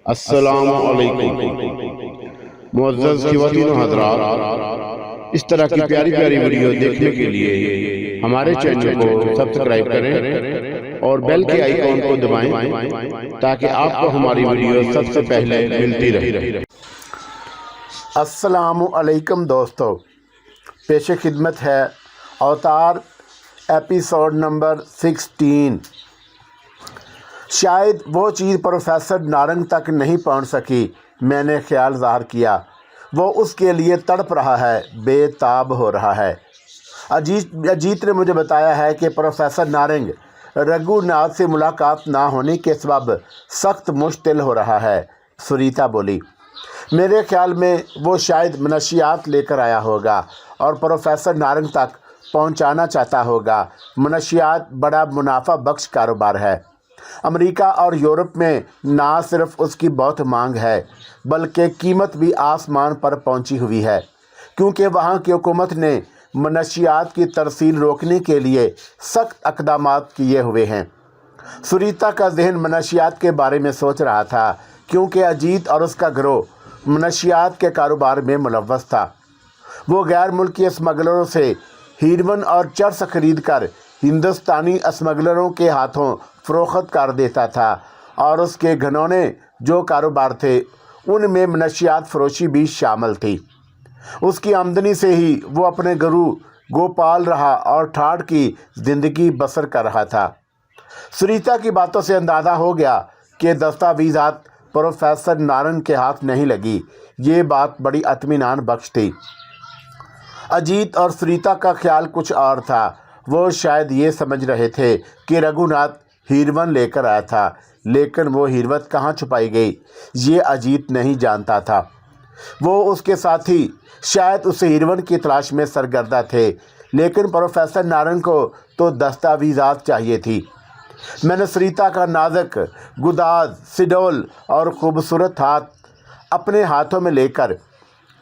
السلام علیکم معزز خواتین و حضرات، اس طرح کی پیاری پیاری ویڈیو دیکھنے کے لیے ہمارے چینل کو سبسکرائب کریں اور بیل کے آئیکن کو دبائیں تاکہ آپ کو ہماری ویڈیو سب سے پہلے ملتی رہے۔ السلام علیکم دوستو، پیش خدمت ہے اوتار ایپیسوڈ نمبر 16۔ شاید وہ چیز پروفیسر نارنگ تک نہیں پہنچ سکی، میں نے خیال ظاہر کیا۔ وہ اس کے لیے تڑپ رہا ہے، بے تاب ہو رہا ہے۔ اجیت نے مجھے بتایا ہے کہ پروفیسر نارنگ رگھو ناتھ سے ملاقات نہ ہونے کے سبب سخت مشتعل ہو رہا ہے، سریتا بولی۔ میرے خیال میں وہ شاید منشیات لے کر آیا ہوگا اور پروفیسر نارنگ تک پہنچانا چاہتا ہوگا۔ منشیات بڑا منافع بخش کاروبار ہے۔ امریکہ اور یورپ میں نہ صرف اس کی بہت مانگ ہے بلکہ قیمت بھی آسمان پر پہنچی ہوئی ہے، کیونکہ وہاں کی حکومت نے منشیات کی ترسیل روکنے کے لیے سخت اقدامات کیے ہوئے ہیں۔ سریتا کا ذہن منشیات کے بارے میں سوچ رہا تھا، کیونکہ اجیت اور اس کا گروہ منشیات کے کاروبار میں ملوث تھا۔ وہ غیر ملکی اسمگلروں سے ہیروئن اور چرس خرید کر ہندوستانی اسمگلروں کے ہاتھوں فروخت کر دیتا تھا، اور اس کے گھنونے جو کاروبار تھے ان میں منشیات فروشی بھی شامل تھی۔ اس کی آمدنی سے ہی وہ اپنے گروہ کو پال رہا اور ٹھاٹھ کی زندگی بسر کر رہا تھا۔ سریتا کی باتوں سے اندازہ ہو گیا کہ دستاویزات پروفیسر نارنگ کے ہاتھ نہیں لگی۔ یہ بات بڑی اطمینان بخش تھی۔ اجیت اور سریتا کا خیال کچھ اور تھا۔ وہ شاید یہ سمجھ رہے تھے کہ رگھو ناتھ ہیروئن لے کر آیا تھا، لیکن وہ ہیروئن کہاں چھپائی گئی یہ اجیت نہیں جانتا تھا۔ وہ اس کے ساتھی شاید اس ہیروئن کی تلاش میں سرگردہ تھے، لیکن پروفیسر نارنگ کو تو دستاویزات چاہیے تھی۔ میں نے سریتا کا نازک گداز سڈول اور خوبصورت ہاتھ اپنے ہاتھوں میں لے کر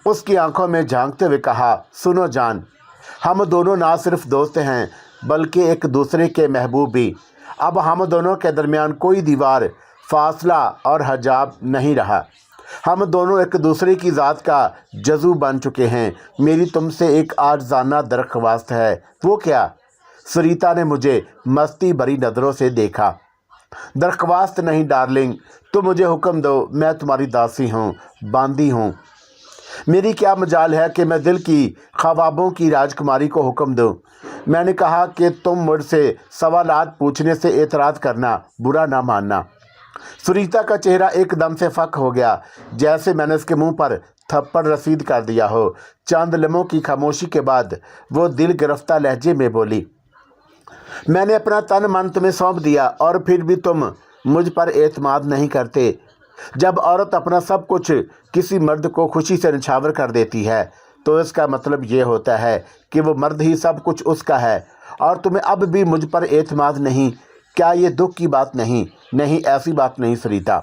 اس کی آنکھوں میں جھانکتے ہوئے کہا، سنو جان، ہم دونوں نہ صرف دوست ہیں بلکہ ایک دوسرے کے محبوب بھی۔ اب ہم دونوں کے درمیان کوئی دیوار، فاصلہ اور حجاب نہیں رہا۔ ہم دونوں ایک دوسرے کی ذات کا جزو بن چکے ہیں۔ میری تم سے ایک عاجزانہ درخواست ہے۔ وہ کیا؟ سریتا نے مجھے مستی بھری نظروں سے دیکھا۔ درخواست نہیں ڈارلنگ، تم مجھے حکم دو، میں تمہاری داسی ہوں، باندی ہوں۔ میری کیا مجال ہے کہ میں دل کی خوابوں کی راجکماری کو حکم دوں؟ میں نے کہا کہ تم مجھ سے سوالات پوچھنے سے اعتراض کرنا برا نہ ماننا۔ سریتا کا چہرہ ایک دم سے فک ہو گیا، جیسے میں نے اس کے منہ پر تھپڑ رسید کر دیا ہو۔ چند لمحوں کی خاموشی کے بعد وہ دل گرفتہ لہجے میں بولی، میں نے اپنا تن من تمہیں سونپ دیا اور پھر بھی تم مجھ پر اعتماد نہیں کرتے۔ جب عورت اپنا سب کچھ کسی مرد کو خوشی سے نچھاور کر دیتی ہے تو اس کا مطلب یہ ہوتا ہے کہ وہ مرد ہی سب کچھ اس کا ہے، اور تمہیں اب بھی مجھ پر اعتماد نہیں۔ کیا یہ دکھ کی بات نہیں؟ نہیں، ایسی بات نہیں سریتا۔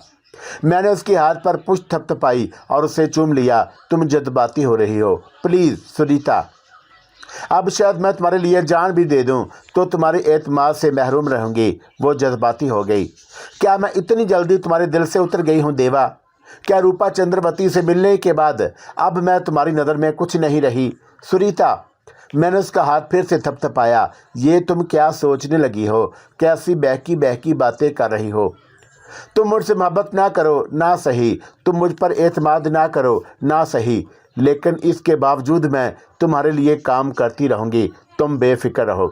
میں نے اس کے ہاتھ پر پشت تھپتھپائی اور اسے چوم لیا۔ تم جذباتی ہو رہی ہو، پلیز سریتا۔ اب شاید میں تمہارے لیے جان بھی دے دوں تو تمہارے اعتماد سے محروم رہوں گی۔ وہ جذباتی ہو گئی۔ کیا میں اتنی جلدی تمہارے دل سے اتر گئی ہوں دیوا؟ کیا روپا چندروتی سے ملنے کے بعد اب میں تمہاری نظر میں کچھ نہیں رہی؟ سریتا، میں نے اس کا ہاتھ پھر سے تھپتھپایا۔ یہ تم کیا سوچنے لگی ہو؟ کیسی بہکی بہکی باتیں کر رہی ہو؟ تم مجھ سے محبت نہ کرو نہ صحیح، تم مجھ پر اعتماد نہ کرو نہ صحیح، لیکن اس کے باوجود میں تمہارے لیے کام کرتی رہوں گی، تم بے فکر رہو۔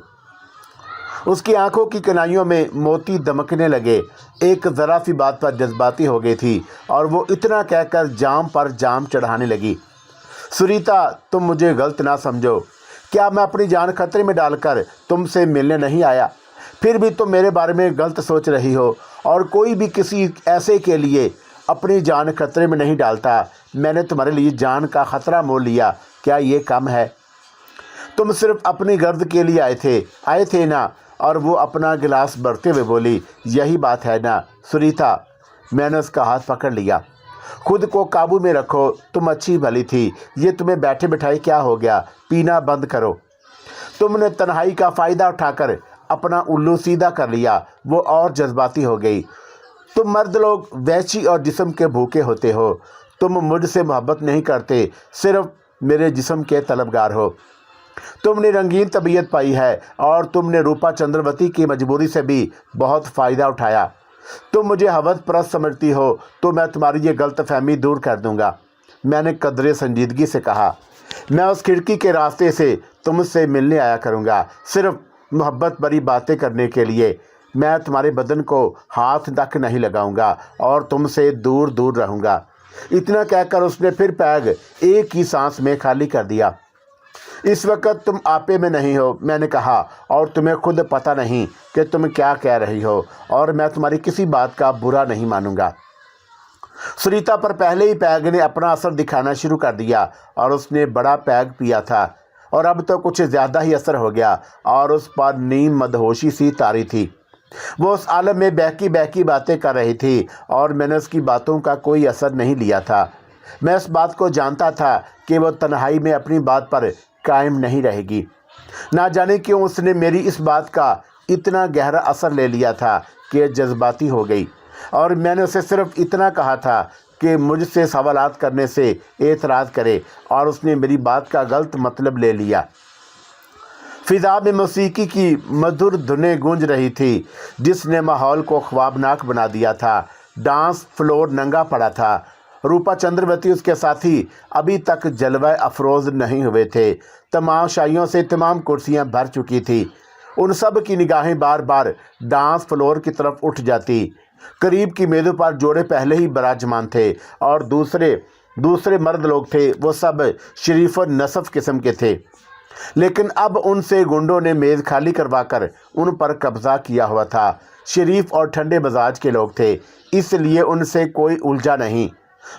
اس کی آنکھوں کی کنائیوں میں موتی دمکنے لگے۔ ایک ذرا سی بات پر جذباتی ہو گئی تھی اور وہ اتنا کہہ کر جام پر جام چڑھانے لگی۔ سریتا، تم مجھے غلط نہ سمجھو۔ کیا میں اپنی جان خطرے میں ڈال کر تم سے ملنے نہیں آیا؟ پھر بھی تم میرے بارے میں غلط سوچ رہی ہو، اور کوئی بھی کسی ایسے کے لیے اپنی جان خطرے میں نہیں ڈالتا۔ میں نے تمہارے لیے جان کا خطرہ مول لیا، کیا یہ کم ہے؟ تم صرف اپنی غرض کے لیے آئے تھے نا؟ اور وہ اپنا گلاس بھرتے ہوئے بولی، یہی بات ہے نا سریتا؟ میں نے اس کا ہاتھ پکڑ لیا۔ خود کو قابو میں رکھو، تم اچھی بھلی تھی، یہ تمہیں بیٹھے بٹھائے کیا ہو گیا؟ پینا بند کرو۔ تم نے تنہائی کا فائدہ اٹھا کر اپنا الو سیدھا کر لیا۔ وہ اور جذباتی ہو گئی۔ तुम मर्द लोग वैशी और जिस्म के भूखे होते हो। तुम मुझसे मोहब्बत नहीं करते, सिर्फ मेरे जिस्म के तलबगार हो। तुमने रंगीन तबीयत पाई है और तुमने रूपा चंद्रवती की मजबूरी से भी बहुत फ़ायदा उठाया। तुम मुझे हवस परस्त समझती हो तो मैं तुम्हारी ये गलत फहमी दूर कर दूंगा। मैंने कदरे संजीदगी से कहा, मैं उस खिड़की के रास्ते से तुमसे मिलने आया करूँगा, सिर्फ मोहब्बत भरी बातें करने के लिए। मैं तुम्हारे बदन को हाथ तक नहीं लगाऊंगा और तुमसे दूर दूर रहूँगा। इतना कहकर उसने फिर पैग एक ही सांस में खाली कर दिया। इस वक्त तुम आपे में नहीं हो, मैंने कहा, और तुम्हें खुद पता नहीं कि तुम क्या कह रही हो, और मैं तुम्हारी किसी बात का बुरा नहीं मानूंगा। सुनीता पर पहले ही पैग ने अपना असर दिखाना शुरू कर दिया और उसने बड़ा पैग पिया था और अब तो कुछ ज़्यादा ही असर हो गया और उस पर नींद मदहोशी सी तारी थी। वो उस आलम में बहकी बहकी बातें कर रही थी और मैंने उसकी बातों का कोई असर नहीं लिया था। मैं इस बात को जानता था कि वो तन्हाई में अपनी बात पर कायम नहीं रहेगी। ना जाने क्यों उसने मेरी इस बात का इतना गहरा असर ले लिया था कि जज्बाती हो गई और मैंने उसे सिर्फ इतना कहा था कि मुझसे सवालात करने से एतराज़ करे और उसने मेरी बात का गलत मतलब ले लिया। फिज़ा में मौसीकी की मधुर धुनें गूंज रही थी जिसने माहौल को ख्वाबनाक बना दिया था। डांस फ्लोर नंगा पड़ा था। रूपा चंद्रवती उसके साथी अभी तक जलवा अफरोज़ नहीं हुए थे। तमाशाइयों से तमाम कुर्सियां भर चुकी थी। उन सब की निगाहें बार बार डांस फ्लोर की तरफ उठ जाती। करीब की मेज़ों पर जोड़े पहले ही बराजमान थे और दूसरे मर्द लोग थे। वो सब शरीफ और नसफ किस्म के थे, लेकिन अब उनसे गुंडों ने मेज़ खाली करवाकर उन पर कब्ज़ा किया हुआ था। शरीफ और ठंडे मिजाज के लोग थे, इसलिए उनसे कोई उलझा नहीं।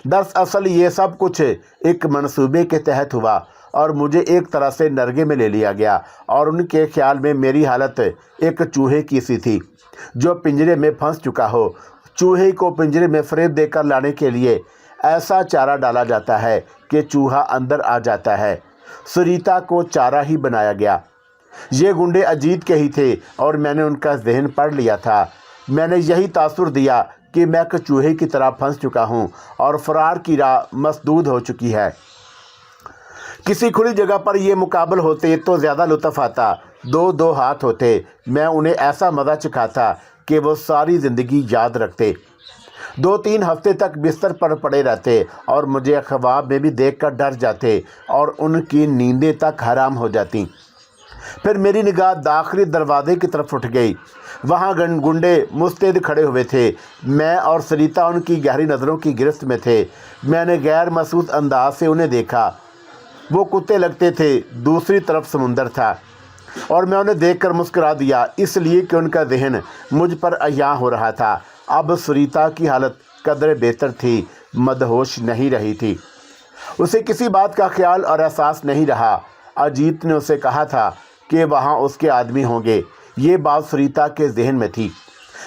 दरअसल ये सब कुछ एक मंसूबे के तहत हुआ और मुझे एक तरह से नरगे में ले लिया गया और उनके ख्याल में मेरी हालत एक चूहे की सी थी जो पिंजरे में फंस चुका हो। चूहे को पिंजरे में फरेब देकर लाने के लिए ऐसा चारा डाला जाता है कि चूहा अंदर आ जाता है। सुनीता को चारा ही बनाया गया। ये गुंडे अजीत के ही थे और मैंने उनका जहन पढ़ लिया था। मैंने यही तासुर दिया कि मैं एक चूहे की तरह फंस चुका हूँ और फरार की राह मसदूद हो चुकी है। किसी खुली जगह पर ये मुकाबल होते तो ज़्यादा लुत्फ़ आता। दो दो हाथ होते, मैं उन्हें ऐसा मज़ा चखाता कि वो सारी ज़िंदगी याद रखते। 2-3 हफ्ते तक बिस्तर पर पड़े रहते और मुझे ख्वाब में भी देखकर डर जाते और उनकी नींदें तक हराम हो जाती। फिर मेरी निगाह दाखिली दरवाजे की तरफ उठ गई। वहाँ गुंडे मुस्तैद खड़े हुए थे। मैं और सरिता उनकी गहरी नज़रों की गिरफ्त में थे। मैंने गैर महसूस अंदाज से उन्हें देखा। वो कुत्ते लगते थे। दूसरी तरफ समुंदर था और मैं उन्हें देखकर मुस्कुरा दिया, इसलिए कि उनका जहन मुझ पर अयां हो रहा था। अब सरिता की हालत कदरे बेहतर थी, मदहोश नहीं रही थी। उसे किसी बात का ख्याल और एहसास नहीं रहा। अजीत ने उसे कहा था कि वहाँ उसके आदमी होंगे। ये बात सरिता के जहन में थी,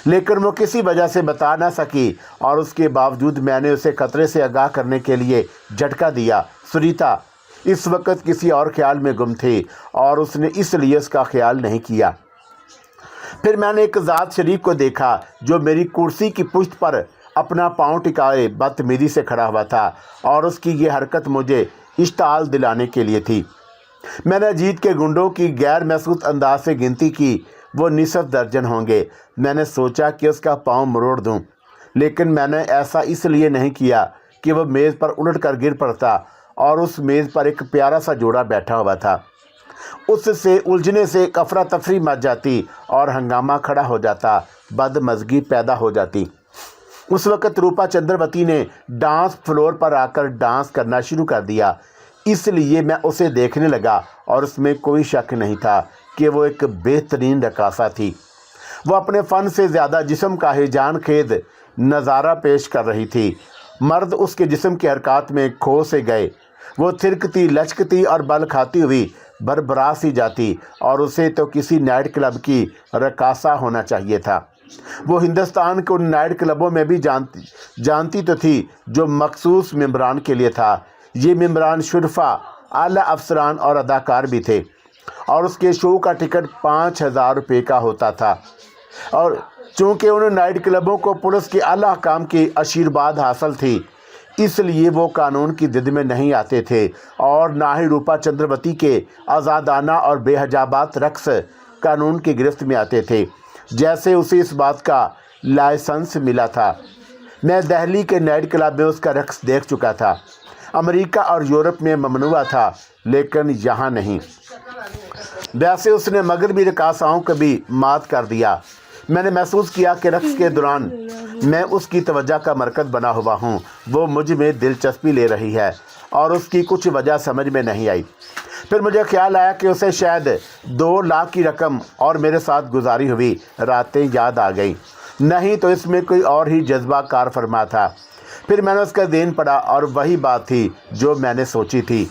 लेकिन वो किसी वजह से बता ना सकी और उसके बावजूद मैंने उसे खतरे से आगाह करने के लिए झटका दिया। सरिता इस वक्त किसी और ख्याल में गुम थी और उसने इसलिए उसका ख्याल नहीं किया। फिर मैंने एक ज़ात शरीफ को देखा जो मेरी कुर्सी की पुश्त पर अपना पाँव टिकाए बदतमीज़ी से खड़ा हुआ था और उसकी ये हरकत मुझे इश्ताल दिलाने के लिए थी। मैंने अजीत के गुंडों की गैर महसूस अंदाज से गिनती की। वो निसफ दर्जन होंगे। मैंने सोचा कि उसका पाँव मरोड़ दूं, लेकिन मैंने ऐसा इसलिए नहीं किया कि वह मेज़ पर उलट कर गिर पड़ता और उस मेज़ पर एक प्यारा सा जोड़ा बैठा हुआ था। उससे उलझने से अफरा तफरी मच जाती और हंगामा खड़ा हो जाता, बदमज़गी पैदा हो जाती। उस वक़्त रूपा चंद्रवती ने डांस फ्लोर पर आकर डांस करना शुरू कर दिया, इसलिए मैं उसे देखने लगा और उसमें कोई शक नहीं था कि वो एक बेहतरीन रकासा थी। वो अपने फ़न से ज़्यादा जिस्म का हिजान खेद नज़ारा पेश कर रही थी। मर्द उसके जिस्म की हरकत में खो से गए। वो थिरकती, लचकती और बल खाती हुई बरबरा सी जाती और उसे तो किसी नाइट क्लब की रकासा होना चाहिए था। वो हिंदुस्तान के उन नाइट क्लबों में भी जानती तो थी जो मखसूस मेंबरान के लिए था। ये मेंबरान शुरफा, आला अफसरान और अदाकार भी थे और उसके शो का टिकट 5,000 रुपये का होता था और चूँकि उन नाइट क्लबों को पुलिस के आला अहकाम की आशीर्वाद हासिल थी, इसलिए वो कानून की जिद में नहीं आते थे और ना ही रूपा चंद्रवती के आज़ादाना और बेहजाबात रक्स कानून की गिरफ्त में आते थे। जैसे उसे इस बात का लाइसेंस मिला था। मैं दिल्ली के नाइट क्लब में उसका रक्स देख चुका था। अमेरिका और यूरोप में ममनुआ था, लेकिन यहाँ नहीं। वैसे उसने मगरबी रकासाओं को भी मात कर दिया। मैंने महसूस किया कि रक्स के दौरान मैं उसकी तवज्जो का मरकज़ बना हुआ हूँ। वो मुझ में दिलचस्पी ले रही है और उसकी कुछ वजह समझ में नहीं आई। फिर मुझे ख्याल आया कि उसे शायद 2 लाख की रकम और मेरे साथ गुजारी हुई रातें याद आ गई, नहीं तो इसमें कोई और ही जज्बा कार फरमा था। फिर मैंने उसका देन पढ़ा और वही बात थी जो मैंने सोची थी।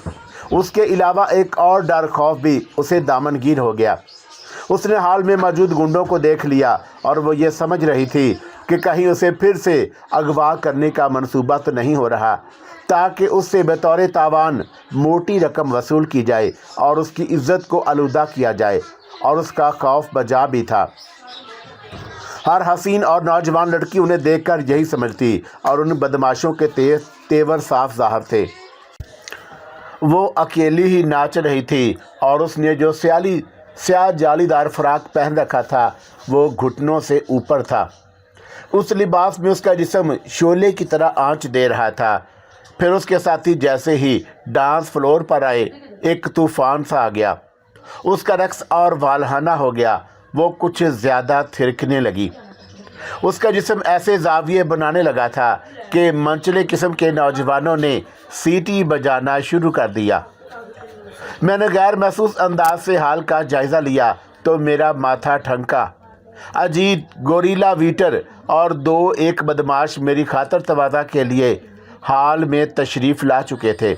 उसके अलावा एक और डर खौफ भी उसे दामनगीर हो गया। उसने हाल में मौजूद गुंडों को देख लिया और वो ये समझ रही थी कि कहीं उसे फिर से अगवा करने का मंसूबा तो नहीं हो रहा, ताकि उससे बतौर तावान मोटी रकम वसूल की जाए और उसकी इज्जत को आलूदा किया जाए। और उसका खौफ बजा भी था। हर हसीन और नौजवान लड़की उन्हें देखकर यही समझती और उन बदमाशों के तेवर साफ ज़ाहिर थे। वो अकेली ही नाच रही थी और उसने जो स्याह जालीदार फ्राक पहन रखा था वो घुटनों से ऊपर था। उस लिबास में उसका जिस्म शोले की तरह आंच दे रहा था। फिर उसके साथी जैसे ही डांस फ्लोर पर आए, एक तूफान सा आ गया। उसका रक्स और वालहाना हो गया। वो कुछ ज़्यादा थिरकने लगी। उसका जिस्म ऐसे जाविये बनाने लगा था कि मंचले किस्म के नौजवानों ने सीटी बजाना शुरू कर दिया। मैंने गैर महसूस अंदाज से हाल का जायज़ा लिया तो मेरा माथा ठनका। अजीत, गोरिल्ला वीटर और 2-1 बदमाश मेरी खातर तवाज़ा के लिए हाल में तशरीफ़ ला चुके थे।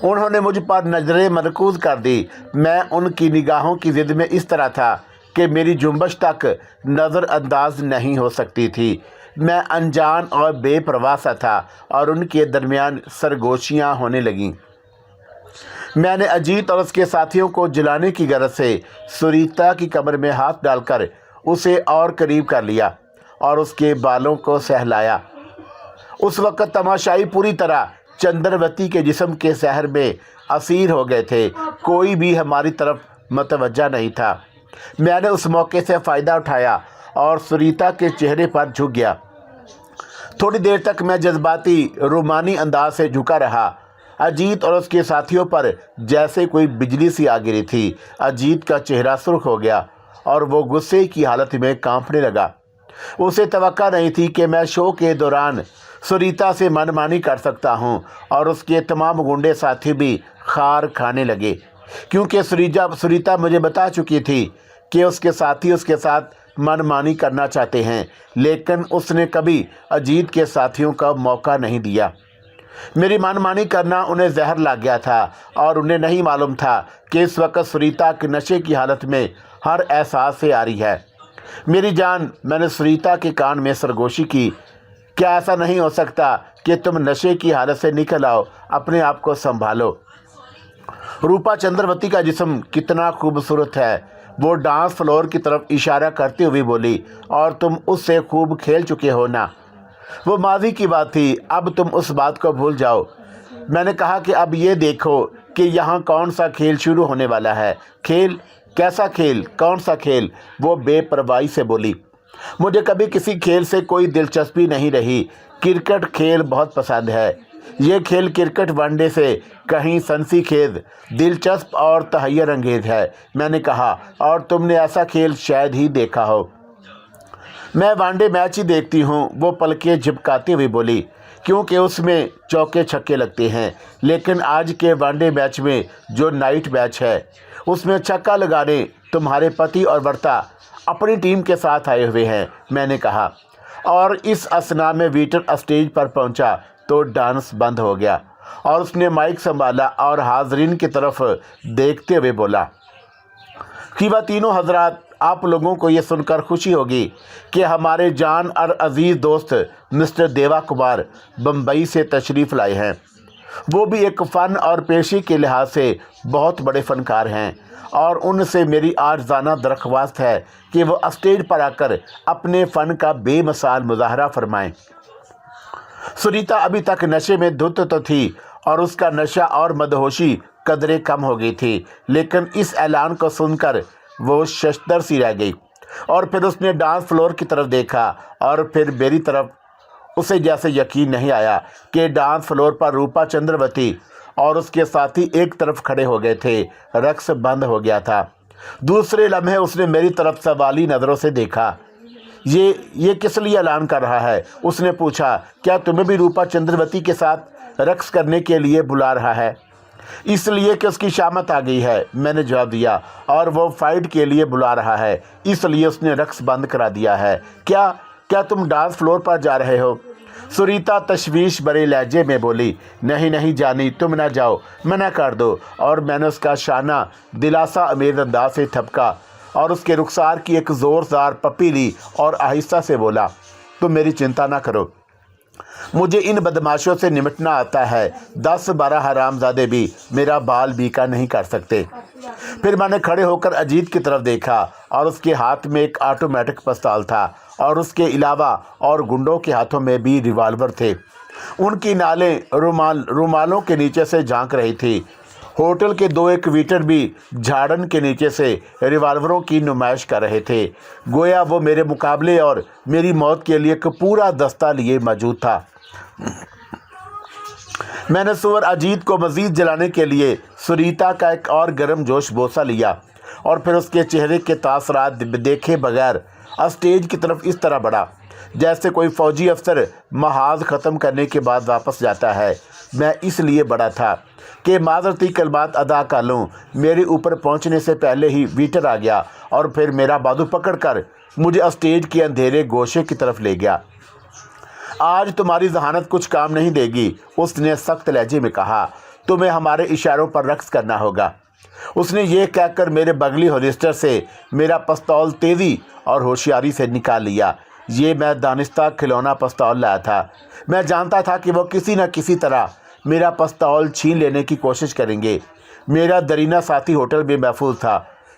उन्होंने मुझ पर नज़रें मरकूज़ कर दी। मैं उनकी निगाहों की ज़िद में इस तरह था कि मेरी जुम्बश तक नज़रअंदाज नहीं हो सकती थी। मैं अनजान और बेपरवाह सा था और उनके दरमियान सरगोशियाँ होने लगीं। मैंने अजीत और उसके साथियों को जलाने की गरज से सुरीता की कमर में हाथ डालकर उसे और करीब कर लिया और उसके बालों को सहलाया। उस वक़्त तमाशाई पूरी तरह चंद्रवती के जिस्म के सहर में असीर हो गए थे। कोई भी हमारी तरफ मतवज्जा नहीं था। मैंने उस मौके से फ़ायदा उठाया और सुरीता के चेहरे पर झुक गया। थोड़ी देर तक मैं जज्बाती रोमानी अंदाज से झुका रहा। अजीत और उसके साथियों पर जैसे कोई बिजली सी आ गिरी थी। अजीत का चेहरा सुर्ख हो गया और वो गुस्से की हालत में कांपने लगा। उसे तवक्का नहीं थी कि मैं शो के दौरान सुरीता से मनमानी कर सकता हूं और उसके तमाम गुंडे साथी भी खार खाने लगे, क्योंकि सुरीता मुझे बता चुकी थी कि उसके साथी उसके साथ मनमानी करना चाहते हैं, लेकिन उसने कभी अजीत के साथियों का मौका नहीं दिया। मेरी मनमानी करना उन्हें जहर लग गया था और उन्हें नहीं मालूम था कि इस वक्त सुरीता के नशे की हालत में हर एहसास से आ रही है। मेरी जान, मैंने सुरीता के कान में सरगोशी की, क्या ऐसा नहीं हो सकता कि तुम नशे की हालत से निकल आओ? अपने आप को संभालो। रूपा चंद्रवती का जिस्म कितना खूबसूरत है, वो डांस फ्लोर की तरफ इशारा करते हुए बोली, और तुम उससे खूब खेल चुके हो ना। वो माजी की बात थी, अब तुम उस बात को भूल जाओ। मैंने कहा कि अब ये देखो कि यहाँ कौन सा खेल शुरू होने वाला है। खेल? कैसा खेल? कौन सा खेल? वो बेपरवाही से बोली। मुझे कभी किसी खेल से कोई दिलचस्पी नहीं रही। क्रिकेट खेल बहुत पसंद है। ये खेल क्रिकेट वनडे से कहीं सनसीखेज, दिलचस्प और तहय्युर अंगेज है। मैंने कहा, और तुमने ऐसा खेल शायद ही देखा हो। मैं वनडे मैच ही देखती हूँ, वो पलकें झपकाती हुई बोली, क्योंकि उसमें चौके छक्के लगते हैं। लेकिन आज के वनडे मैच में जो नाइट मैच है उसमें छक्का लगाने तुम्हारे पति और वर्ता अपनी टीम के साथ आए हुए हैं। मैंने कहा, और इस असना में वीटर स्टेज पर पहुंचा तो डांस बंद हो गया और उसने माइक संभाला और हाजरीन की तरफ देखते हुए बोला, ख़वातीनो हज़रात, आप लोगों को ये सुनकर खुशी होगी कि हमारे जान और अजीज़ दोस्त मिस्टर देवा कुमार बम्बई से तशरीफ़ लाए हैं। وہ بھی ایک فن اور پیشی کے لحاظ سے بہت بڑے فنکار ہیں اور ان سے میری عاجزانہ درخواست ہے کہ وہ اسٹیج پر آ کر اپنے فن کا بے مثال مظاہرہ فرمائیں۔ سریتا ابھی تک نشے میں دھت تو تھی اور اس کا نشہ اور مدہوشی قدرے کم ہو گئی تھی، لیکن اس اعلان کو سن کر وہ ششدر سی رہ گئی اور پھر اس نے ڈانس فلور کی طرف دیکھا اور پھر میری طرف۔ اسے جیسے یقین نہیں آیا کہ ڈانس فلور پر روپا چندروتی اور اس کے ساتھی ایک طرف کھڑے ہو گئے تھے۔ رقص بند ہو گیا تھا۔ دوسرے لمحے اس نے میری طرف سوالی نظروں سے دیکھا۔ یہ کس لیے اعلان کر رہا ہے؟ اس نے پوچھا۔ کیا تمہیں بھی روپا چندروتی کے ساتھ رقص کرنے کے لیے بلا رہا ہے؟ اس لیے کہ اس کی شامت آ گئی ہے، میں نے جواب دیا، اور وہ فائٹ کے لیے بلا رہا ہے، اس لیے اس نے رقص بند کرا دیا ہے۔ کیا تم ڈانس فلور پر جا رہے ہو؟ سریتا تشویش بھرے لہجے میں بولی۔ نہیں جانی، تم نہ جاؤ، منع کر دو۔ اور میں نے اس کا شانہ دلاسا امیز انداز سے تھپکا اور اس کے رخسار کی ایک زوردار پپی لی اور آہستہ سے بولا، تم میری چنتا نہ کرو، مجھے ان بدماشوں سے نمٹنا آتا ہے۔ 10-12 حرامزادے بھی میرا بال بیکا نہیں کر سکتے۔ پھر میں نے کھڑے ہو کر اجیت کی طرف دیکھا اور اس کے ہاتھ میں ایک آٹومیٹک پستول تھا اور اس کے علاوہ اور گنڈوں کے ہاتھوں میں بھی ریوالور تھے۔ ان کی نالیں رومالوں کے نیچے سے جھانک رہی تھی۔ ہوٹل کے 2-1 ویٹر بھی جھاڑن کے نیچے سے ریوالوروں کی نمائش کر رہے تھے، گویا وہ میرے مقابلے اور میری موت کے لیے ایک پورا دستہ لیے موجود تھا۔ میں نے سور اجیت کو مزید جلانے کے لیے سریتا کا ایک اور گرم جوش بوسہ لیا اور پھر اس کے چہرے کے تاثرات دیکھے بغیر اسٹیج کی طرف اس طرح بڑھا جیسے کوئی فوجی افسر محاذ ختم کرنے کے بعد واپس جاتا ہے۔ میں اس لیے بڑا تھا کہ معذرتی کلمات ادا کر لوں۔ میرے اوپر پہنچنے سے پہلے ہی ویٹر آ گیا اور پھر میرا بازو پکڑ کر مجھے اسٹیج کے اندھیرے گوشے کی طرف لے گیا۔ آج تمہاری ذہانت کچھ کام نہیں دے گی، اس نے سخت لہجے میں کہا، تمہیں ہمارے اشاروں پر رقص کرنا ہوگا۔ اس نے یہ کہہ کر میرے بغلی ہولسٹر سے میرا پستول تیزی اور ہوشیاری سے نکال لیا۔ یہ میں دانستہ کھلونا پستول لایا تھا۔ میں جانتا تھا کہ وہ کسی نہ کسی طرح میرا پستول چھین لینے کی کوشش کریں گے۔ میرا درینہ ساتھی ہوٹل میں محفوظ تھا۔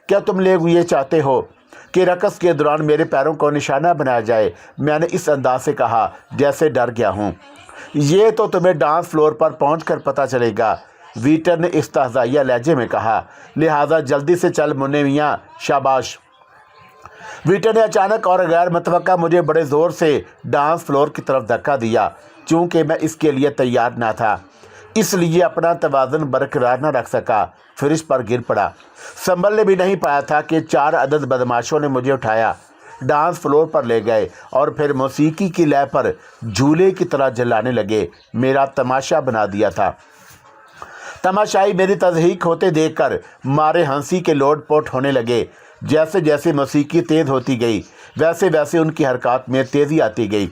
کیا تم لوگ یہ چاہتے ہو کہ رقص کے دوران میرے پیروں کو نشانہ بنایا جائے؟ میں نے اس انداز سے کہا جیسے ڈر گیا ہوں۔ یہ تو تمہیں ڈانس فلور پر پہنچ کر پتہ چلے گا، ویٹر نے استہزائیہ لہجے میں کہا، لہٰذا جلدی سے چل منہ میاں، شاباش۔ ویٹر نے اچانک اور غیر متوقع مجھے بڑے زور سے ڈانس فلور کی طرف دھکا دیا۔ چونکہ میں اس کے لیے تیار نہ تھا، اس لیے اپنا توازن برقرار نہ رکھ سکا، فرش پر گر پڑا۔ سنبھلنے بھی نہیں پایا تھا کہ 4 عدد بدماشوں نے مجھے اٹھایا، ڈانس فلور پر لے گئے اور پھر موسیقی کی لے پر جھولے کی طرح جلانے لگے۔ میرا تماشا بنا دیا تھا۔ تماشائی میری تضحیک ہوتے دیکھ کر مارے ہنسی کے لوٹ پوٹ ہونے لگے۔ جیسے جیسے موسیقی تیز ہوتی گئی ویسے ویسے ان کی حرکات میں تیزی آتی گئی۔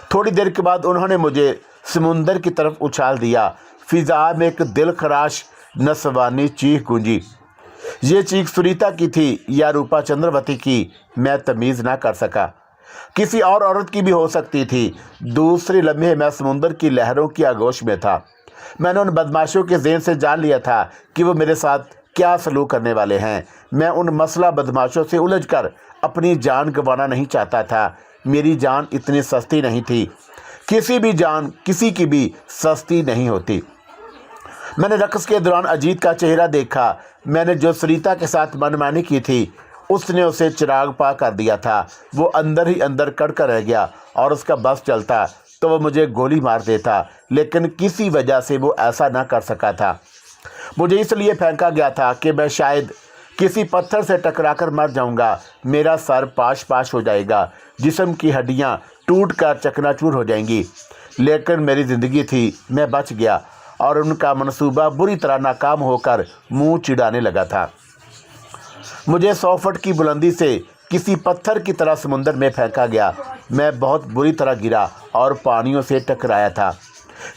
تھوڑی دیر کے بعد انہوں نے مجھے سمندر کی طرف اچھال دیا۔ فضا میں ایک دل خراش نسوانی چیخ گونجی۔ یہ چیخ سریتا کی تھی یا روپا چندروتی کی، میں تمیز نہ کر سکا۔ کسی اور عورت کی بھی ہو سکتی تھی۔ دوسرے لمحے میں سمندر کی لہروں کی آغوش میں تھا۔ میں نے ان بدماشوں کے ذہن سے جان لیا تھا کہ وہ میرے ساتھ کیا سلوک کرنے والے ہیں۔ میں ان مسئلہ بدماشوں سے الجھ کر اپنی جان گنوانا نہیں چاہتا تھا۔ میری جان اتنی سستی نہیں تھی۔ کسی بھی جان کسی کی بھی سستی نہیں ہوتی۔ میں نے رقص کے دوران اجیت کا چہرہ دیکھا۔ میں نے جو سریتا کے ساتھ منمانی کی تھی اس نے اسے چراغ پا کر دیا تھا۔ وہ اندر ہی اندر کڑ کر رہ گیا اور اس کا بس چلتا تو وہ مجھے گولی مار دیتا، لیکن کسی وجہ سے وہ ایسا نہ کر سکا تھا۔ مجھے اس لیے پھینکا گیا تھا کہ میں شاید کسی پتھر سے ٹکرا کر مر جاؤں گا، میرا سر پاش پاش ہو جائے گا، جسم کی ہڈیاں ٹوٹ کر چکنا چور ہو جائیں گی، لیکن میری زندگی تھی، میں بچ گیا اور ان کا منصوبہ بری طرح ناکام ہو کر منہ چڑانے لگا تھا۔ مجھے 100 فٹ کی بلندی سے کسی پتھر کی طرح سمندر میں پھینکا گیا۔ میں بہت بری طرح گرا اور پانیوں سے ٹکرایا تھا۔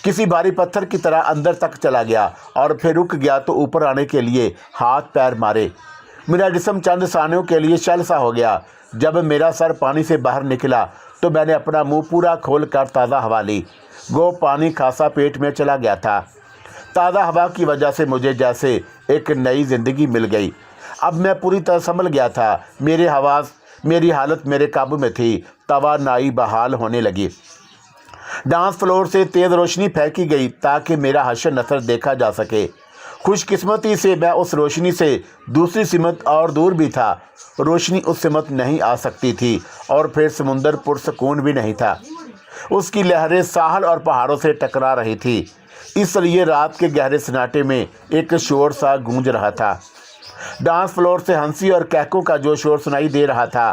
کسی بھاری پتھر کی طرح اندر تک چلا گیا اور پھر رک گیا تو اوپر آنے کے لیے ہاتھ پیر مارے۔ میرا جسم چند ثانیوں کے لیے شل سا ہو گیا۔ جب میرا سر پانی سے باہر نکلا تو میں نے اپنا منہ پورا کھول کر تازہ ہوا لی۔ گو پانی خاصا پیٹ میں چلا گیا تھا۔ تازہ ہوا کی وجہ سے مجھے جیسے ایک نئی زندگی مل گئی۔ اب میں پوری طرح سنبھل گیا تھا، میری حالت میرے قابو میں تھی، توانائی بحال ہونے لگی۔ ڈانس فلور سے تیز روشنی پھینکی گئی تاکہ میرا حشر نثر دیکھا جا سکے۔ خوش قسمتی سے میں اس روشنی سے دوسری سمت اور دور بھی تھا۔ روشنی اس سمت نہیں آ سکتی تھی اور پھر سمندر پرسکون بھی نہیں تھا۔ اس کی لہریں ساحل اور پہاڑوں سے ٹکرا رہی تھی، اس لیے رات کے گہرے سناٹے میں ایک شور سا گونج رہا تھا۔ ڈانس فلور سے ہنسی اور کہکوں کا جو شور سنائی دے رہا تھا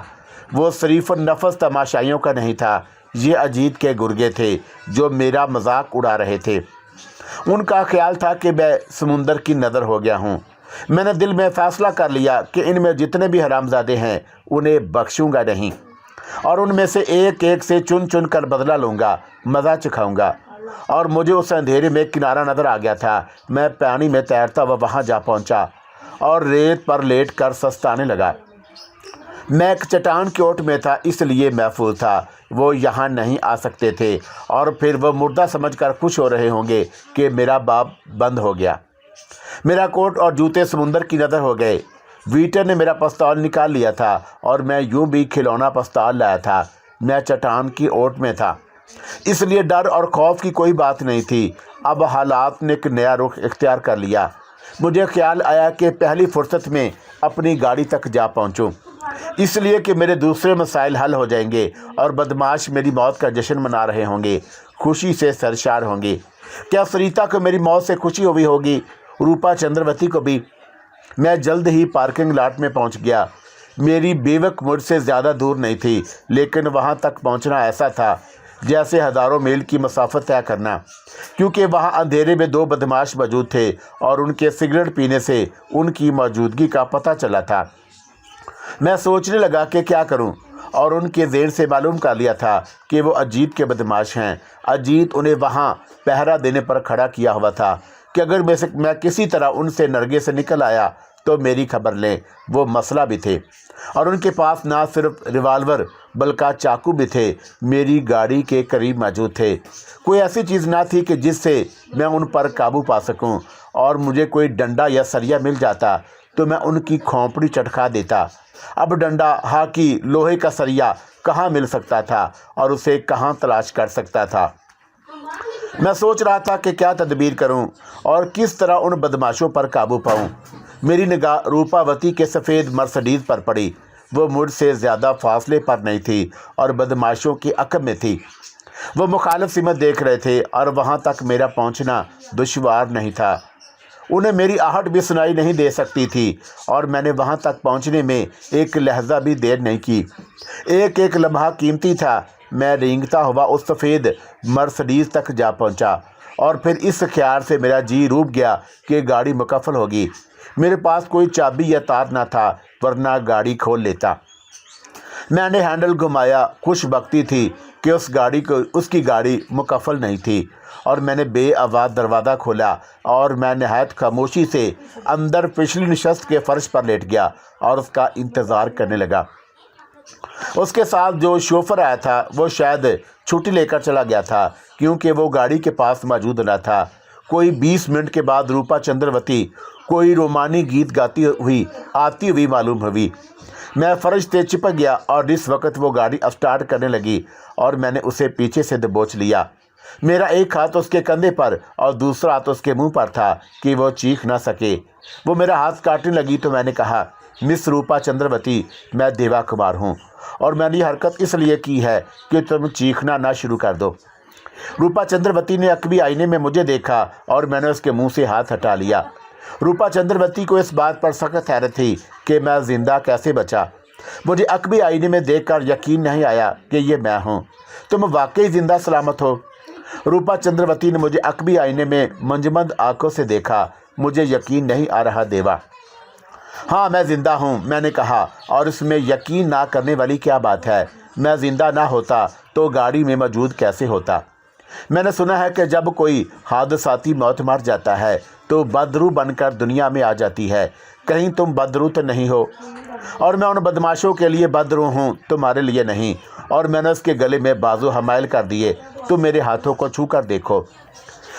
وہ صریف النفس تماشائیوں کا نہیں تھا، یہ اجیت کے گرگے تھے جو میرا مذاق اڑا رہے تھے۔ ان کا خیال تھا کہ میں سمندر کی نظر ہو گیا ہوں۔ میں نے دل میں فیصلہ کر لیا کہ ان میں جتنے بھی حرامزادے ہیں انہیں بخشوں گا نہیں، اور ان میں سے ایک ایک سے چن چن کر بدلہ لوں گا، مزہ چکھاؤں گا۔ اور مجھے اس اندھیرے میں کنارہ نظر آ گیا تھا۔ میں پانی میں تیرتا ہوا وہاں جا پہنچا اور ریت پر لیٹ کر سستانے لگا۔ میں ایک چٹان کی اوٹ میں تھا، اس لیے محفوظ تھا، وہ یہاں نہیں آ سکتے تھے، اور پھر وہ مردہ سمجھ کر خوش ہو رہے ہوں گے کہ میرا باب بند ہو گیا۔ میرا کوٹ اور جوتے سمندر کی نظر ہو گئے۔ ویٹر نے میرا پستول نکال لیا تھا اور میں یوں بھی کھلونا پستول لایا تھا۔ میں چٹان کی اوٹ میں تھا، اس لیے ڈر اور خوف کی کوئی بات نہیں تھی۔ اب حالات نے ایک نیا رخ اختیار کر لیا۔ مجھے خیال آیا کہ پہلی فرصت میں اپنی گاڑی تک جا پہنچوں، اس لیے کہ میرے دوسرے مسائل حل ہو جائیں گے اور بدماش میری موت کا جشن منا رہے ہوں گے، خوشی سے سرشار ہوں گے۔ کیا سریتا کو میری موت سے خوشی ہوئی ہوگی، روپا چندروتی کو بھی۔ میں جلد ہی پارکنگ لاٹ میں پہنچ گیا۔ میری بیوک مجھ سے زیادہ دور نہیں تھی، لیکن وہاں تک پہنچنا ایسا تھا جیسے ہزاروں میل کی مسافت طے کرنا، کیونکہ وہاں اندھیرے میں دو بدماش موجود تھے اور ان کے سگریٹ پینے سے ان کی موجودگی کا پتہ چلا تھا۔ میں سوچنے لگا کہ کیا کروں، اور ان کے ذہن سے معلوم کر لیا تھا کہ وہ اجیت کے بدماش ہیں۔ اجیت انہیں وہاں پہرا دینے پر کھڑا کیا ہوا تھا کہ اگر میں کسی طرح ان سے نرگے سے نکل آیا تو میری خبر لیں۔ وہ مسئلہ بھی تھے، اور ان کے پاس نہ صرف ریوالور بلکہ چاقو بھی تھے، میری گاڑی کے قریب موجود تھے۔ کوئی ایسی چیز نہ تھی کہ جس سے میں ان پر قابو پا سکوں، اور مجھے کوئی ڈنڈا یا سریا مل جاتا تو میں ان کی کھوپڑی چٹکا دیتا۔ اب ڈنڈا، ہاکی، لوہے کا سریا کہاں مل سکتا تھا اور اسے کہاں تلاش کر سکتا تھا؟ میں سوچ رہا تھا کہ کیا تدبیر کروں اور کس طرح ان بدماشوں پر قابو پاؤں۔ میری نگاہ روپاوتی کے سفید مرسڈیز پر پڑی۔ وہ مجھ سے زیادہ فاصلے پر نہیں تھی اور بدماشوں کی عقب میں تھی۔ وہ مخالف سمت دیکھ رہے تھے اور وہاں تک میرا پہنچنا دشوار نہیں تھا۔ انہیں میری آہٹ بھی سنائی نہیں دے سکتی تھی، اور میں نے وہاں تک پہنچنے میں ایک لحظہ بھی دیر نہیں کی۔ ایک ایک لمحہ قیمتی تھا۔ میں رینگتا ہوا اس سفید مرسڈیز تک جا پہنچا، اور پھر اس خیال سے میرا جی روب گیا کہ گاڑی مکفل ہوگی۔ میرے پاس کوئی چابی یا تار نہ تھا، ورنہ گاڑی کھول لیتا۔ میں نے ہینڈل گھمایا۔ خوش بختی تھی کہ اس کی گاڑی مکفل نہیں تھی، اور میں نے بے آواز دروازہ کھولا اور میں نہایت خاموشی سے اندر پچھلی نشست کے فرش پر لیٹ گیا اور اس کا انتظار کرنے لگا۔ اس کے ساتھ جو شوفر آیا تھا وہ شاید چھٹی لے کر چلا گیا تھا، کیونکہ وہ گاڑی کے پاس موجود نہ تھا۔ کوئی 20 منٹ کے بعد روپا چندروتی کوئی رومانی گیت گاتی ہوئی آتی ہوئی معلوم ہوئی۔ میں فرش سے چپک گیا اور اس وقت وہ گاڑی اسٹارٹ کرنے لگی اور میں نے اسے پیچھے سے دبوچ لیا۔ میرا ایک ہاتھ اس کے کندھے پر اور دوسرا ہاتھ اس کے منہ پر تھا کہ وہ چیخ نہ سکے۔ وہ میرا ہاتھ کاٹنے لگی تو میں نے کہا، مس روپا چندروتی، میں دیوا کمار ہوں، اور میں نے یہ حرکت اس لیے کی ہے کہ تم چیخنا نہ شروع کر دو۔ روپا چندروتی نے عقبی آئینے میں مجھے دیکھا اور میں نے اس کے منہ سے ہاتھ ہٹا لیا۔ روپا چندروتی کو اس بات پر سخت حیرت تھی کہ میں زندہ کیسے بچا۔ مجھے عقبی آئینے میں دیکھ کر یقین نہیں آیا کہ یہ میں ہوں۔ تم واقعی زندہ سلامت ہو؟ روپا چندروتی نے مجھے عقبی آئینے میں منجمد آنکھوں سے دیکھا۔ مجھے یقین نہیں آ رہا دیوا۔ ہاں، میں زندہ ہوں، میں نے کہا، اور اس میں یقین نہ کرنے والی کیا بات ہے؟ میں زندہ نہ ہوتا تو گاڑی میں موجود کیسے ہوتا؟ میں نے سنا ہے کہ جب کوئی حادثاتی موت مر جاتا ہے تو بدرو بن کر دنیا میں آ جاتی ہے۔ کہیں تم بدرو تو نہیں ہو؟ اور میں ان بدماشوں کے لیے بدرو ہوں، تمہارے لیے نہیں۔ اور میں نے اس کے گلے میں بازو حمائل کر دیے۔ تم میرے ہاتھوں کو چھو کر دیکھو۔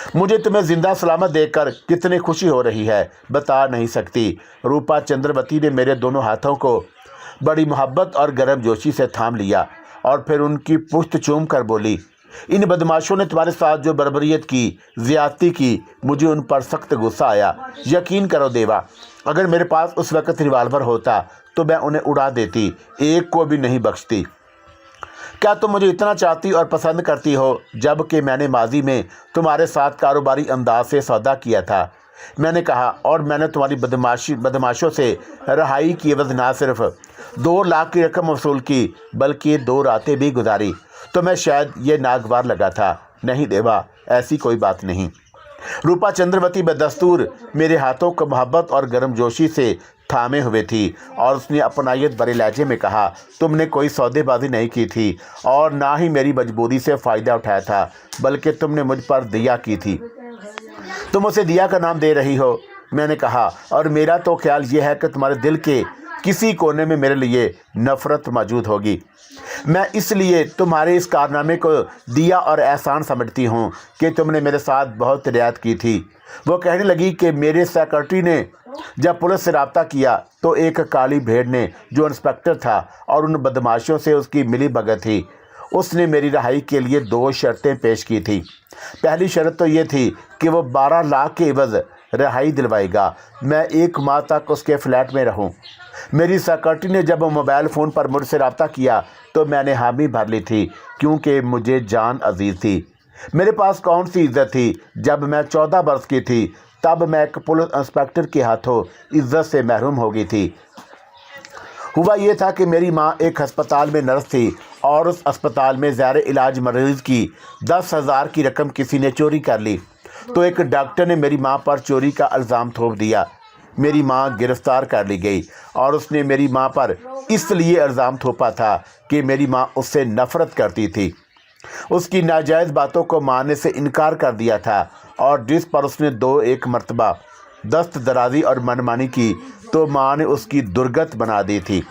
मुझे तुम्हें जिंदा सलामत देखकर कितनी खुशी हो रही है, बता नहीं सकती। रूपा चंद्रवती ने मेरे दोनों हाथों को बड़ी मोहब्बत और गर्मजोशी से थाम लिया और फिर उनकी पुश्त चूम कर बोली, इन बदमाशों ने तुम्हारे साथ जो बर्बरियत की, ज्यादती की, मुझे उन पर सख्त गुस्सा आया। यकीन करो देवा, अगर मेरे पास उस वक्त रिवाल्वर होता तो मैं उन्हें उड़ा देती, एक को भी नहीं बख्शती। क्या तुम मुझे इतना चाहती और पसंद करती हो, जबकि मैंने माजी में तुम्हारे साथ कारोबारी अंदाज से सौदा किया था। मैंने कहा, और मैंने तुम्हारी बदमाशों से रहाई की एवज ना सिर्फ 2 लाख की रकम वसूल की, बल्कि 2 रातें भी गुजारी। तो मैं शायद ये नागवार लगा था। नहीं देवा, ऐसी कोई बात नहीं। रूपा चंद्रवती बदस्तूर मेरे हाथों को मोहब्बत और गर्मजोशी से थामे हुए थी और उसने अपनायत भरे लहजे में कहा, तुमने कोई सौदेबाजी नहीं की थी और ना ही मेरी मजबूरी से फ़ायदा उठाया था, बल्कि तुमने मुझ पर दया की थी। तुम उसे दिया का नाम दे रही हो। मैंने कहा, और मेरा तो ख्याल यह है कि तुम्हारे दिल के किसी कोने में मेरे लिए नफ़रत मौजूद होगी। मैं इसलिए तुम्हारे इस कारनामे को दिया और एहसान समझती हूँ कि तुमने मेरे साथ बहुत रियायत की थी। वो कहने लगी कि मेरे सेक्रेटरी ने जब पुलिस से रब्ता किया तो एक काली भेड़ ने, जो इंस्पेक्टर था और उन बदमाशों से उसकी मिली भगत थी, उसने मेरी रहाई के लिए 2 शर्तें पेश की थी। पहली शर्त तो ये थी कि वो 12 लाख के एवज रहाई दिलवाएगा, मैं 1 माह तक उसके फ्लैट में रहूं। मेरी सेक्रेटरी ने जब मोबाइल फ़ोन पर मुझसे रब्ता किया तो मैंने हामी भर ली थी, क्योंकि मुझे जान अजीज़ थी। मेरे पास कौन सी इज्जत थी? जब मैं 14 वर्ष की थी तब मैं एक पुलिस इंस्पेक्टर के हाथों इज्जत से महरूम हो गई थी। हुआ ये था कि मेरी माँ एक अस्पताल में नर्स थी और उस अस्पताल में ज़ाहिर इलाज मरीज़ की 10,000 की रकम किसी ने चोरी कर ली, तो एक डॉक्टर ने मेरी माँ पर चोरी का इल्ज़ाम थोप दिया। मेरी माँ गिरफ़्तार कर ली गई और उसने मेरी माँ पर इसलिए इल्ज़ाम थोपा था कि मेरी माँ उससे नफ़रत करती थी। उसकी नाजायज़ बातों को मानने से इनकार कर दिया था और जिस पर उसने 2-1 मरतबा दस्त दराजी और मनमानी की तो माँ ने उसकी दुर्गत बना दी थी।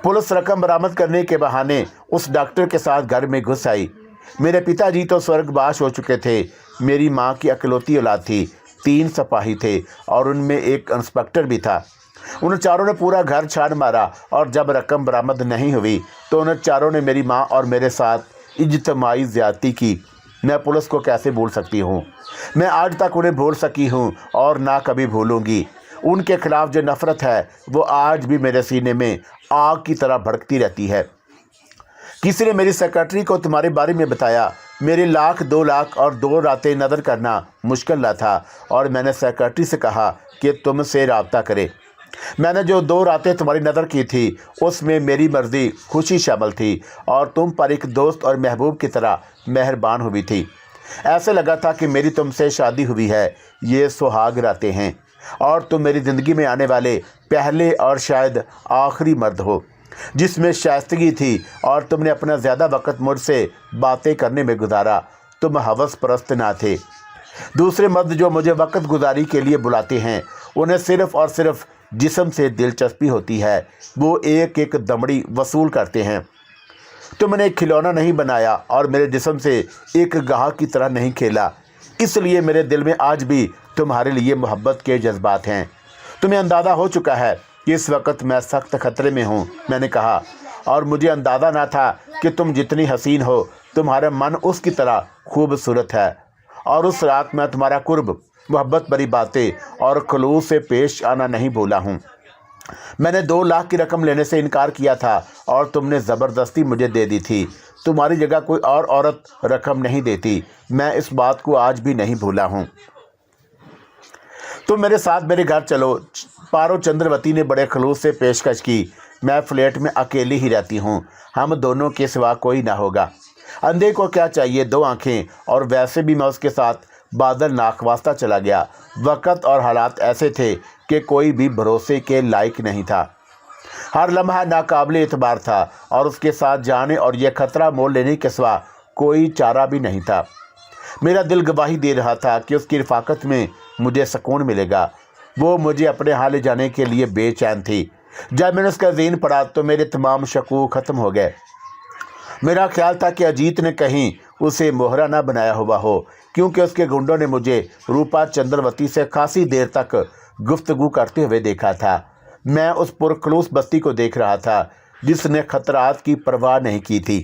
पुलिस रकम बरामद करने के बहाने उस डॉक्टर के साथ घर में घुस आई। मेरे पिताजी तो स्वर्गवास हो चुके थे। मेरी माँ की अकलौती औलाद थी। 3 सिपाही थे और उनमें एक इंस्पेक्टर भी था। उन चारों ने पूरा घर छान मारा और जब रकम बरामद नहीं हुई तो उन चारों ने मेरी माँ और मेरे साथ इज्तिमाई ज़्यादती की। मैं पुलिस को कैसे भूल सकती हूँ? मैं आज तक उन्हें भूल सकी हूँ और ना कभी भूलूंगी। उनके खिलाफ जो नफ़रत है वो आज भी मेरे सीने में आग की तरह भड़कती रहती है। किसी ने मेरी सेक्रेटरी को तुम्हारे बारे में बताया। मेरे 1 लाख 2 लाख और 2 रातें नज़र करना मुश्किल न था और मैंने सेक्रेटरी से कहा कि तुमसे रब्ता करे। मैंने जो 2 रातें तुम्हारी नज़र की थी उसमें मेरी मर्ज़ी खुशी शामिल थी और तुम पर एक दोस्त और महबूब की तरह मेहरबान हुई थी। ऐसे लगा था कि मेरी तुमसे शादी हुई है। ये सुहाग रातें हैं और तुम मेरी ज़िंदगी में आने वाले पहले और शायद आखिरी मर्द हो जिसमें शाइस्तगी थी और तुमने अपना ज़्यादा वक्त मुझसे बातें करने में गुजारा। तुम हवस परस्त ना थे। दूसरे मर्द जो मुझे वक्त गुजारी के लिए बुलाते हैं उन्हें सिर्फ़ और सिर्फ जिस्म से दिलचस्पी होती है। वो एक एक दमड़ी वसूल करते हैं। तुमने एक खिलौना नहीं बनाया और मेरे जिस्म से एक गाह की तरह नहीं खेला। इसलिए मेरे दिल में आज भी तुम्हारे लिए मोहब्बत के जज्बात हैं। तुम्हें अंदाज़ा हो चुका है कि इस वक्त मैं सख्त ख़तरे में हूँ। मैंने कहा, और मुझे अंदाज़ा ना था कि तुम जितनी हसीन हो तुम्हारा मन उसकी तरह खूबसूरत है। और उस रात मैं तुम्हारा कुर्ब, मोहब्बत भरी बातें और खलूस से पेश आना नहीं भूला हूँ। मैंने 2 लाख की रकम लेने से इनकार किया था और तुमने ज़बरदस्ती मुझे दे दी थी। तुम्हारी जगह कोई और औरत रकम नहीं देती। मैं इस बात को आज भी नहीं भूला हूँ। तुम मेरे साथ मेरे घर चलो। पारो चंद्रवती ने बड़े खलूस से पेशकश की। मैं फ्लैट में अकेली ही रहती हूँ। हम दोनों के सिवा कोई ना होगा। अंधे को क्या चाहिए 2 आँखें, और वैसे भी मैं उसके साथ बादल नाखवास्ता चला गया। वक़्त और हालात ऐसे थे कि कोई भी भरोसे के लायक नहीं था। हर लम्हा नाकाबिल एतबार था और उसके साथ जाने और यह खतरा मोल लेने के सिवा कोई चारा भी नहीं था। मेरा दिल गवाही दे रहा था कि उसकी रफ़ाकत में मुझे सुकून मिलेगा। वो मुझे अपने यहाँ ले जाने के लिए बेचैन थी। जब मैंने उसका ज़हन पढ़ा तो मेरे तमाम शकूक ख़त्म हो गए। मेरा ख्याल था कि अजीत ने कहीं उसे मोहरा ना बनाया हुआ हो क्योंकि उसके गुंडों ने मुझे रूपा चंद्रवती से खासी देर तक गुफ्तगू करते हुए देखा था। मैं उस पुरखलूस बस्ती को देख रहा था जिसने खतरात की परवाह नहीं की थी।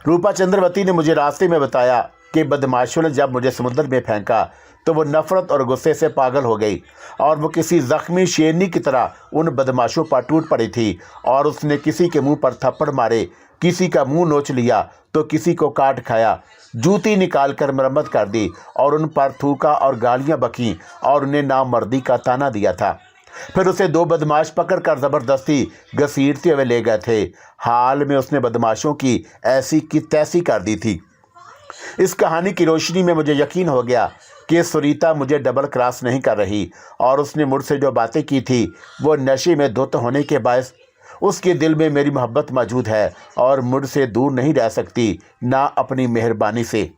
रूपा चंद्रवती ने मुझे रास्ते में बताया कि बदमाशों ने जब मुझे समुद्र में फेंका तो वो नफरत और गुस्से से पागल हो गई और वो किसी जख्मी शेरनी की तरह उन बदमाशों पर टूट पड़ी थी और उसने किसी के मुंह पर थप्पड़ मारे, किसी का मुंह नोच लिया तो किसी को काट खाया, जूती निकाल कर मरम्मत कर दी और उन पर थूका और गालियां बकीं और उन्हें नामर्दी का ताना दिया था। फिर उसे 2 बदमाश पकड़कर ज़बरदस्ती घसीटते हुए ले गए थे। हाल में उसने बदमाशों की ऐसी की तैसी कर दी थी। इस कहानी की रोशनी में मुझे यकीन हो गया कि सुरीता मुझे डबल क्रॉस नहीं कर रही और उसने मुझसे जो बातें की थी वो नशे में धुत होने के बायस उसके दिल में मेरी मोहब्बत मौजूद है और मुझसे दूर नहीं रह सकती, ना अपनी मेहरबानी से।